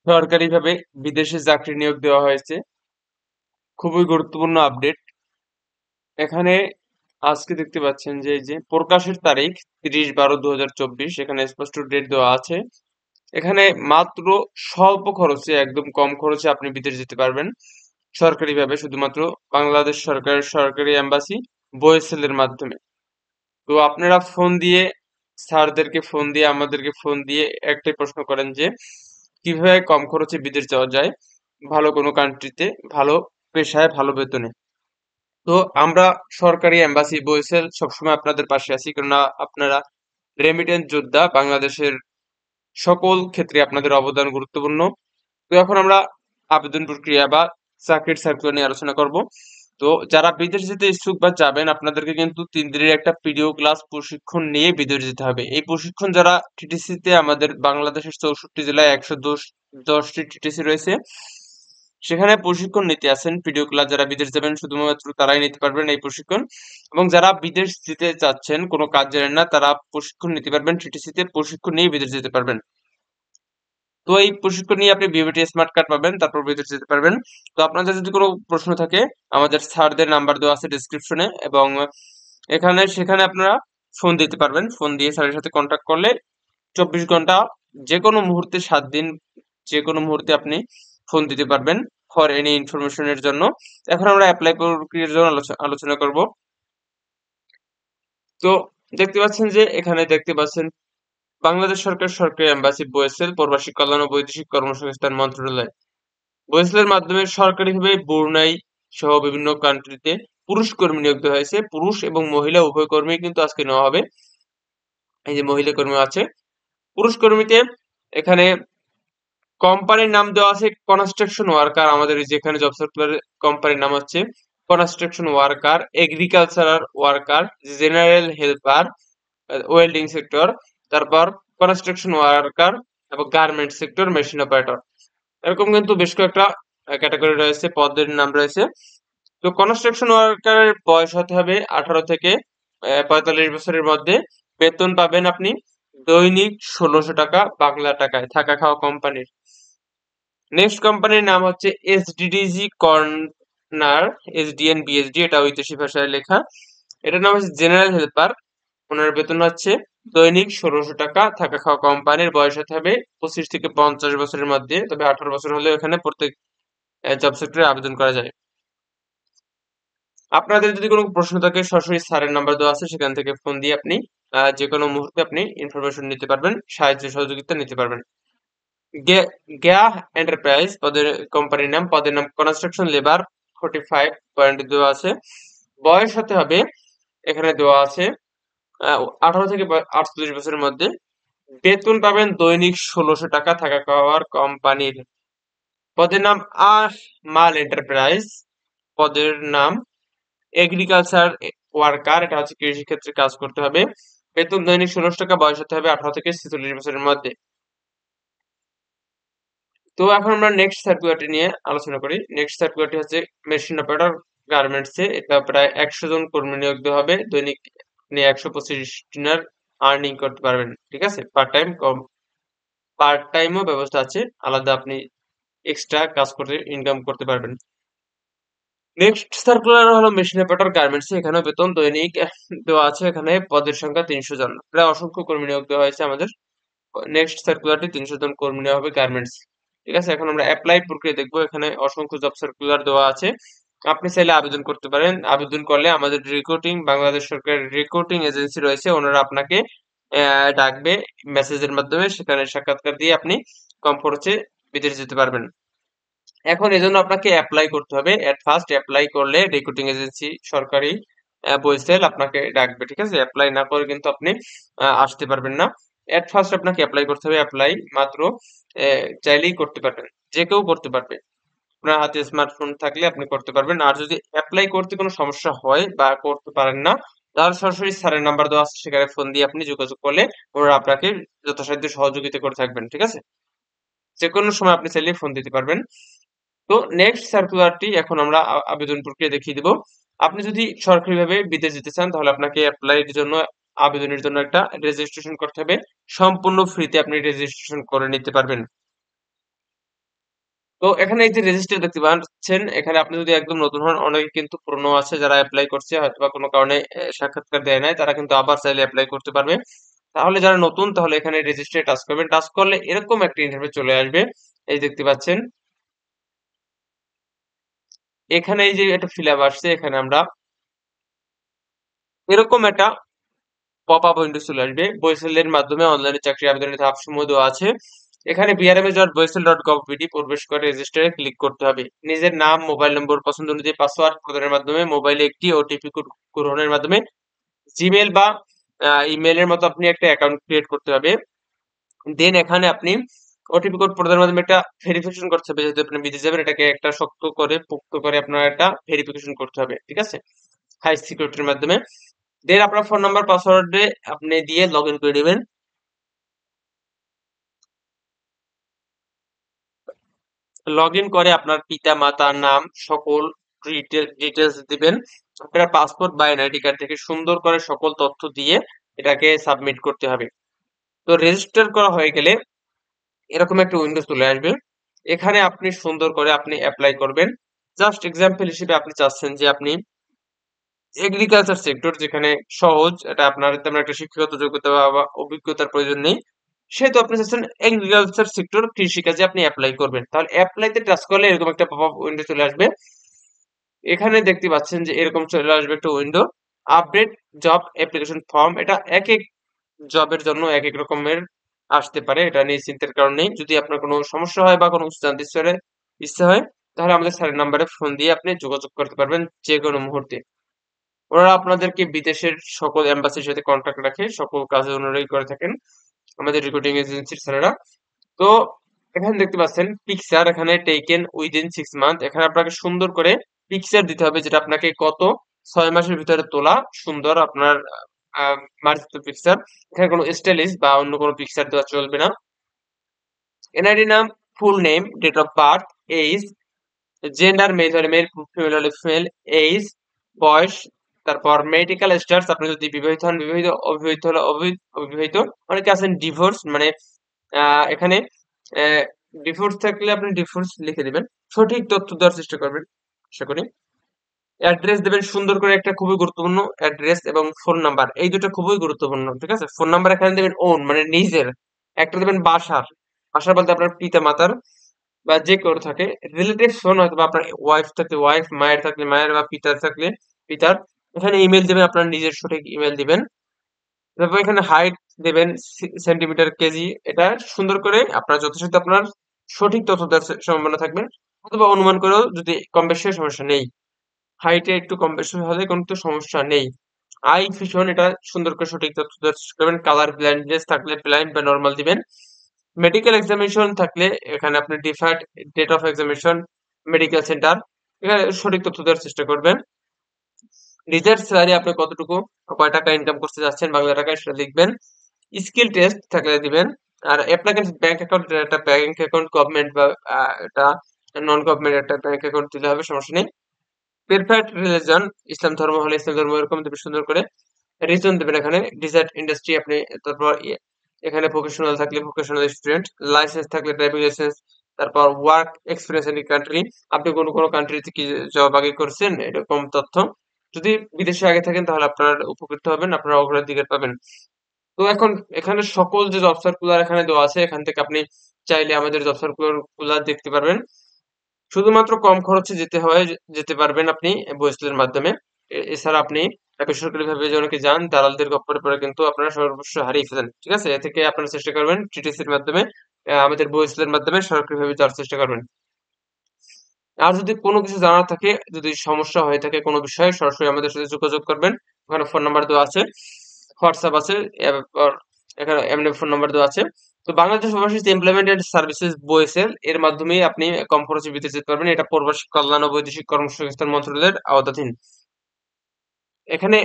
সরকারিভাবে বিদেশে চাকরি নিয়োগ দেওয়া হয়েছে। খুবই গুরুত্বপূর্ণ আপডেট। এখানে আজকে দেখতে পাচ্ছেন যে এই যে প্রকাশের তারিখ 30/12/2024, এখানে স্পষ্ট ডেট দেওয়া আছে। এখানে মাত্র স্বল্প খরচে, একদম কম খরচে আপনি বিদেশ যেতে পারবেন সরকারিভাবে, শুধুমাত্র বাংলাদেশ সরকারের সরকারি এম্বাসি বয়েসেল এর মাধ্যমে। তো আপনারা ফোন দিয়ে, স্যারদেরকে ফোন দিয়ে, আমাদেরকে ফোন দিয়ে একটাই প্রশ্ন করেন যে কিভাবে কম খরচে বিদেশ যাওয়া যায় ভালো কোনো কান্ট্রিতে, ভালো পেশায়, ভালো বেতনে। তো আমরা সরকারি এম্বাসি বরিশাল সবসময় আপনাদের পাশে আছি, কেননা আপনারা রেমিটেন্স যোদ্ধা। বাংলাদেশের সকল ক্ষেত্রে আপনাদের অবদান গুরুত্বপূর্ণ। তো এখন আমরা আবেদন প্রক্রিয়া বা চাকরির সার্কুলার নিয়ে আলোচনা করব। তো যারা বিদেশ যেতে ইচ্ছুক বা যাবেন, আপনাদেরকে কিন্তু 3 দিনের একটা পিডিও ক্লাস প্রশিক্ষণ নিয়ে বিদেশ যেতে হবে। এই প্রশিক্ষণ যারা টিটিসিতে, আমাদের বাংলাদেশের 64 জেলায় 110টি টিটিসি রয়েছে, সেখানে প্রশিক্ষণ নিতে আছেন। পিডিও ক্লাস যারা বিদেশ যাবেন শুধুমাত্র তারাই নিতে পারবেন এই প্রশিক্ষণ। এবং যারা বিদেশ যেতে চাচ্ছেন, কোনো কাজ জানেন না, তারা প্রশিক্ষণ নিতে পারবেন টিটিসিতে, প্রশিক্ষণ নিয়ে বিদেশ যেতে পারবেন। তো এই প্রশিক্ষণ নিয়ে আপনি বিবিটি স্মার্ট কার্ড পাবেন, তারপর বিদেশ যেতে পারবেন। তো আপনাদের যদি কোনো প্রশ্ন থাকে, আমাদের স্যারদের নাম্বার দেওয়া আছে ডিসক্রিপশনে, এবং এখানে সেখানে আপনারা ফোন দিতে পারবেন। ফোন দিয়ে স্যারের সাথে কন্ট্যাক্ট করলে 24 ঘন্টা, যে কোনো মুহূর্তে, 7 দিন, যে কোনো মুহূর্তে আপনি ফোন দিতে পারবেন ফর এনি ইনফরমেশনের জন্য। এখন আমরা অ্যাপ্লাই প্রক্রিয়ার জন্য আলোচনা করব। তো দেখতে পাচ্ছেন যে এখানে দেখতে পাচ্ছেন বাংলাদেশ সরকার সরকারি এম্বাসি বয়েসেল, প্রবাসী কল্যাণ ও বৈদেশিক কর্মসংস্থান মন্ত্রণালয় বয়েসেলের মাধ্যমে সরকারিভাবে ব্রুনাই সহ বিভিন্ন কান্ট্রিতে পুরুষ কর্মী নিয়োগ দেওয়া হয়েছে। পুরুষ এবং মহিলা উভয় কর্মী কিন্তু আজকে নেওয়া হবে। এই যে মহিলা কর্মী আছে, পুরুষ কর্মীতে এখানে কোম্পানির নাম দেওয়া আছে কনস্ট্রাকশন ওয়ার্কার। আমাদের এই যেখানে জব সার্কুলার কোম্পানির নাম হচ্ছে construction worker, agricultural worker, general helper, welding sector, তারপর কনস্ট্রাকশন ওয়ার্কার এবং গার্মেন্ট সেক্টর, মেশিন অপারেটর। এরকম কিন্তু বেশ কয়েকটা ক্যাটাগরি রয়েছে, পদের নাম রয়েছে। তো কনস্ট্রাকশন ওয়ার্কারের বয়স হতে হবে 18 থেকে 45 বছরের মধ্যে। বেতন পাবেন আপনি দৈনিক 1600 টাকা বাংলা টাকায়, থাকা খাওয়া কোম্পানির। নেক্সট কোম্পানির নাম হচ্ছে এসডিডিজি কর্নার, এসডিএন বিএসডি, এটা ঐতিহাসি ভাষায় লেখা। এটার নাম হচ্ছে জেনারেল হেল্পার। ওনার বেতন হচ্ছে দৈনিক 1600 টাকা, থাকা খাওয়া কোম্পানির। বয়স হতে হবে 25 থেকে 50 বছরের মধ্যে, তবে 18 বছর হলেও এখানে প্রত্যেক জব সেক্টরে আবেদন করা যায়। আপনাদের যদি কোনো প্রশ্ন থাকে, সরাসরি স্যারের নাম্বার দেওয়া আছে, সেখান থেকে ফোন দিয়ে আপনি যে কোনো মুহূর্তে আপনি ইনফরমেশন নিতে পারবেন, সাহায্য সহযোগিতা নিতে পারবেন। গেয়া এন্টারপ্রাইজ পদের কোম্পানির নাম, পদের নাম কনস্ট্রাকশন লেবার, 45 পয়েন্ট দেওয়া আছে। বয়স হতে হবে এখানে দেওয়া আছে 18 থেকে 48 বছরের মধ্যে। বেতন পাবেন দৈনিক 1600 টাকা, থাকা খাওয়ার কোম্পানির। পদের নাম মাল এন্টারপ্রাইজ, পদের নাম এগ্রিকালচার ওয়ার্কার, এটা হচ্ছে কৃষি ক্ষেত্রে কাজ করতে হবে। বেতন দৈনিক 1600 টাকা, বয়স হতে হবে 18 থেকে 46 বছরের মধ্যে। তো এখন আমরা নেক্সট সার্কুলারটি নিয়ে আলোচনা করি। নেক্সট সার্কুলারটি হচ্ছে মেশিন অপারেটর গার্মেন্টসে। এটা প্রায় 100 জন কর্মী নিয়োগ দেওয়া হবে। দৈনিক আপনি 125 দিনার আর্নিং করতে পারবেন, ঠিক আছে। পার্ট টাইমও ব্যবস্থা আছে, আলাদা আপনি এক্সট্রা কাজ করতে ইনকাম করতে পারবেন। নেক্সট সার্কুলার হলো মেশিন অপারেটর গার্মেন্টস। এখানেও বেতন দৈনিক দেওয়া আছে। এখানে পদের সংখ্যা 300 জন, প্রায় অসংখ্য কর্মী নিয়োগ দেওয়া হয়েছে আমাদের। নেক্সট সার্কুলারটি 300 জন কর্মী নেওয়া হবে গার্মেন্টস, ঠিক আছে। এখন আমরা অ্যাপ্লাই প্রক্রিয়া দেখবো। এখানে অসংখ্য জব সার্কুলার দেওয়া আছে, আপনি চাইলে আবেদন করতে পারেন। আবেদন করলে আমাদের রিক্রুটিং, বাংলাদেশ সরকারের রিক্রুটিং এজেন্সি রয়েছে, ওনারা আপনাকে ডাকবে মেসেজের মাধ্যমে, সেখানে সাক্ষাৎকার দিয়ে আপনি কম খরচে বিদেশ যেতে পারবেন। এখন এজন্য আপনাকে অ্যাপ্লাই করতে হবে। এট ফার্স্ট অ্যাপ্লাই করলে রিক্রুটিং এজেন্সি সরকারি বইসেল আপনাকে ডাকবে, ঠিক আছে। অ্যাপ্লাই না করে কিন্তু আপনি আসতে পারবেন না। এট ফার্স্ট আপনাকে অ্যাপ্লাই করতে হবে। অ্যাপ্লাই মাত্র চাইলেই করতে পারবেন, যে কেউ করতে পারবে। আপনার হাতে স্মার্টফোন থাকলে আপনি করতে পারবেন। আর যদি অ্যাপ্লাই করতে কোনো সমস্যা হয় বা করতে পারেন না, তাহলে সরাসরি স্যারের নাম্বার দেওয়া আছে, সেখানে ফোন দিয়ে আপনি যোগাযোগ করলে ওরা আপনাকে যথাসাধ্য সহযোগিতা করে থাকবেন, ঠিক আছে। যে কোনো সময় আপনি চাইলে ফোন দিতে পারবেন। তো নেক্সট সার্কুলারটি এখন আমরা আবেদন প্রক্রিয়া দেখিয়ে দিব। আপনি যদি সরকারিভাবে বিদেশ যেতে চান, তাহলে আপনাকে অ্যাপ্লাইয়ের জন্য, আবেদনের জন্য একটা রেজিস্ট্রেশন করতে হবে। সম্পূর্ণ ফ্রিতে আপনি রেজিস্ট্রেশন করে নিতে পারবেন। তো এখানে এই যে রেজিস্টার দেখতে পাচ্ছেন, এখানে আপনি যদি একদম নতুন হন, অনেকে কিন্তু পুরনো আছে যারা অ্যাপ্লাই করছে হয়তো বা কোনো কারণে সাক্ষাৎকার দেয় নাই, তারা কিন্তু আবার চাইলে অ্যাপ্লাই করতে পারবে। তাহলে যারা নতুন তাহলে এখানে রেজিস্টারে টাচ করবেন, টাচ করলে এরকম একটা ইন্টারফেস চলে আসবে। এই দেখতে পাচ্ছেন, এখানে এই যে একটা ফিল আপ আসছে, এখানে আমরা এরকম একটা পপ আপ উইন্ডো চলে আসবে। বইসেলের মাধ্যমে অনলাইনে চাকরি আবেদনের ধাপ সমূহ দেওয়া আছে। এখানে brms.boisel.gov.bd প্রবেশ করে রেজিস্টারে ক্লিক করতে হবে। নিজের নাম, মোবাইল নম্বর, পছন্দ অনুযায়ী পাসওয়ার্ড প্রদানের মাধ্যমে মোবাইলে একটি ওটিপি গ্রহণের মাধ্যমে জিমেল বা ইমেলের মতো আপনি একটা অ্যাকাউন্ট ক্রিয়েট করতে হবে। দেন এখানে আপনি ওটিপি কোড প্রদানের মাধ্যমে একটা ভেরিফিকেশন করতে হবে। যেহেতু আপনি বিদেশ যাবেন, এটাকে একটা শক্ত করে পোক্ত করে আপনার একটা ভেরিফিকেশন করতে হবে, ঠিক আছে, হাই সিকিউরিটির মাধ্যমে। দেন আপনার ফোন নাম্বার পাসওয়ার্ডে আপনি দিয়ে লগ ইন করে নেবেন। লগ ইন করে আপনার পিতা মাতার নাম সকল ডিটেলস দিবেন। আপনার পাসপোর্ট বা এনআইডি কার্ড থেকে সুন্দর করে সকল তথ্য দিয়ে এটাকে সাবমিট করতে হবে। তো রেজিস্টার করা হয়ে গেলে এরকম একটা উইন্ডো চলে আসবে। এখানে আপনি সুন্দর করে আপনি অ্যাপ্লাই করবেন। জাস্ট এক্সাম্পল হিসেবে আপনি চাচ্ছেন যে আপনি এগ্রিকালচার সেক্টর, যেখানে সহজ, এটা আপনার তেমন একটা শিক্ষাগত যোগ্যতা বা অভিজ্ঞতার প্রয়োজন নেই, সেহেতু আপনি চাচ্ছেন এগ্রিকালচার সেক্টর, কৃষিকাজে আপনি অ্যাপ্লাই করবেন। তাহলে অ্যাপ্লাইতে টাচ করলে এরকম একটা পপআপ উইন্ডো চলে আসবে। এখানে দেখতে পাচ্ছেন যে এরকম চলে আসবে একটা window, update job application form. এটা এক এক জবের জন্য এক এক রকমের আসতে পারে, এটা নিয়ে চিন্তার কারণ নেই। যদি আপনার কোনো সমস্যা হয় বা কোনো কিছু জানতে ইচ্ছে হয়, তাহলে আমাদের স্যারের নাম্বারে ফোন দিয়ে আপনি যোগাযোগ করতে পারবেন যে কোনো মুহূর্তে। ওনারা আপনাদেরকে বিদেশের সকল এম্বাসির সাথে কন্ট্যাক্ট রাখে, সকল কাজে ওনারাই করে থাকেন, আমাদের রিক্রুটিং এজেন্সির স্যারেরা। তো এখানে দেখতে পাচ্ছেন পিকচার, এখানে টেকেন উইদিন 6 মান্থ। এখানে আপনাকে সুন্দর করে পিকচার দিতে হবে, যেটা আপনাকে কত 6 মাসের ভিতরে তোলা সুন্দর আপনার মার্জিত পিকচার। এখানে কোনো স্টাইলিশ বা অন্য কোনো পিকচার দেওয়া চলবে না। এনআইডি নাম, full name, date of birth, age, gender, male হলে মেল, ফিমেল হলে ফিমেল, এজ, বয়স, তারপর মেডিকেল স্ট্যাটাস, আপনি যদি বিবাহিত হন বিবাহিত, অবিবাহিত হলে অবিবাহিত। অনেকে আছেন ডিভোর্স, মানে এখানে ডিভোর্স থাকলে আপনি ডিভোর্স লিখে দিবেন। সঠিক তথ্য দেওয়ার চেষ্টা করবেন, আশা করি। অ্যাড্রেস দেবেন সুন্দর করে, একটা খুবই গুরুত্বপূর্ণ, অ্যাড্রেস এবং ফোন নাম্বার, এই দুটো খুবই গুরুত্বপূর্ণ, ঠিক আছে। ফোন নাম্বার এখানে দেবেন ওন, মানে নিজের। একটা দেবেন বাসার, বাসার বলতে আপনার পিতা মাতার বা যে কেউ থাকে। রিলেটিভ ফোন হয়তো বা আপনার ওয়াইফ থাকলে ওয়াইফ, মায়ের থাকলে মায়ের, বা পিতার থাকলে পিতার। এখানে ইমেল দেবেন, আপনার নিজের সঠিক ইমেল দিবেন। তারপর এখানে হাইট দেবেন সেন্টিমিটার, কেজি। এটা সুন্দর করে আপনার যথাযথ আপনার সঠিক তথ্য দেওয়ার সম্ভাবনা থাকবে, অথবা অনুমান করেও যদি কম বেশি হয় সমস্যা নেই। হাইটে একটু কম বেশি হলে কিন্তু সমস্যা নেই। আই ভিশন, এটা সুন্দর করে সঠিক তথ্য দেওয়ার চেষ্টা করবেন। কালার ব্লাইন্ডনেস থাকলে ব্লাইন্ড বা নর্মাল দিবেন। মেডিকেল এক্সামিনেশন থাকলে এখানে আপনি deferred date of examination, medical centre, এখানে সঠিক তথ্য দেওয়ার চেষ্টা করবেন। নিজের স্যালারি আপনি কতটুকু, কয় টাকা ইনকাম করতে যাচ্ছেন বাংলা টাকায়, সেটা লিখবেন। স্কিল টেস্ট থাকলে দিবেন। আর অ্যাপ্লিকেন্ট ব্যাংক অ্যাকাউন্ট, একটা ব্যাংক অ্যাকাউন্ট গভর্নমেন্ট বা এটা নন গভর্নমেন্ট একটা ব্যাংক অ্যাকাউন্ট দিলে হবে, সমস্যা নেই। প্রিফার্ড রিলিজন, ইসলাম ধর্ম হলে ইসলাম ধর্ম এরকম দেবে সুন্দর করে। রিজন দেবেন এখানে, ডিজার্ট ইন্ডাস্ট্রি আপনি। তারপর এখানে ভোকেশনাল থাকলে ভোকেশনাল স্টুডেন্ট, লাইসেন্স থাকলে ড্রাইভিং লাইসেন্স। তারপর ওয়ার্ক এক্সপিরিয়েন্স ইন কান্ট্রি, আপনি কোন কোন কান্ট্রিতে কি জব আগে করছেন, এরকম তথ্য। যদি বিদেশে আগে থাকেন তাহলে আপনার উপকৃত হবেন, আপনারা অগ্রাধিকার পাবেন। তো এখন এখানে সকল যে জব সার্কুলার এখানে দেওয়া আছে, এখান থেকে আপনি চাইলে আমাদের জব সার্কুলার গুলা দেখতে পারবেন। শুধুমাত্র কম খরচে যেতে পারবেন আপনি বইসেলের মাধ্যমে। এছাড়া আপনি বেসরকারিভাবে যে অনেকে যান, দালালদের খপ্পরে পড়ে কিন্তু আপনারা সর্বস্ব হারিয়ে ফেলেন, ঠিক আছে। এ থেকে আপনারা চেষ্টা করবেন টিটিসির মাধ্যমে, আমাদের বইসেলের মাধ্যমে সরকারিভাবে যাওয়ার চেষ্টা করবেন। আর যদি কোনো কিছু জানার থাকে, যদি সমস্যা হয়ে থাকে কোনো বিষয়ে, সরাসরি আমাদের সাথে যোগাযোগ করবেন। ওখানে ফোন নাম্বার দেওয়া আছে, হোয়াটসঅ্যাপ আছে, এরপর এখানে এমনি ফোন নাম্বার দেওয়া আছে। তো Bangladesh overseas employment and services BOESL এর মাধ্যমে আপনি কম খরচে বিদেশ যেতে পারবেন। এটা প্রবাসী কল্যাণ ও বৈদেশিক কর্মসংস্থান মন্ত্রণালয়ের আওতাধীন। এখানে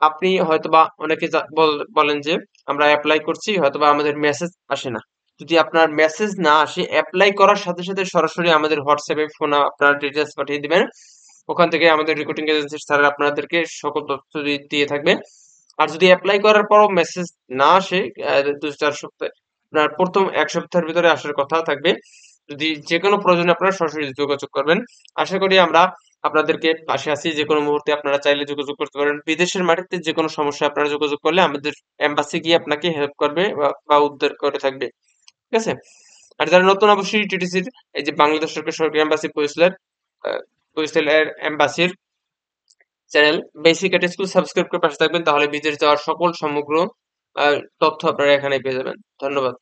আপনি হয়তোবা অনেকে বলেন যে আমরা অ্যাপ্লাই করছি, হয়তোবা আমাদের মেসেজ আসে না। যদি আপনার মেসেজ না আসে, অ্যাপ্লাই করার সাথে সাথে সরাসরি আমাদের হোয়াটসঅ্যাপে ফোন আপনার ডিটেলস পাঠিয়ে দিবেন। ওখান থেকে আমাদের রিক্রুটিং এজেন্সির স্যার আপনাদেরকে সকল তথ্য দিয়ে থাকবে। আর যদি অ্যাপ্লাই করার পরও মেসেজ না আসে, 2-4 সপ্তাহ, আপনার প্রথম 1 সপ্তাহের ভিতরে আসার কথা থাকবে। যদি যে কোনো প্রয়োজনে আপনারা সরাসরি যোগাযোগ করবেন। আশা করি আমরা আপনাদেরকে পাশে আছি। যে কোনো মুহূর্তে আপনারা চাইলে যোগাযোগ করতে পারেন। বিদেশের মাটিতে যে কোনো সমস্যায় আপনারা যোগাযোগ করলে আমাদের এম্বাসি গিয়ে আপনাকে হেল্প করবে বা উদ্ধার করে থাকবে। ঠিক আছে? আর যারা নতুন অবশ্যই টিটিসির এই যে বাংলাদেশ সরকারি এম্বাসি বরিশালের এম্বাসির channel basic at school subscribe করে পাশে থাকবেন, তাহলে বিদেশ যাওয়ার সকল সমগ্র তথ্য আপনারা এখানে পেয়ে যাবেন। ধন্যবাদ।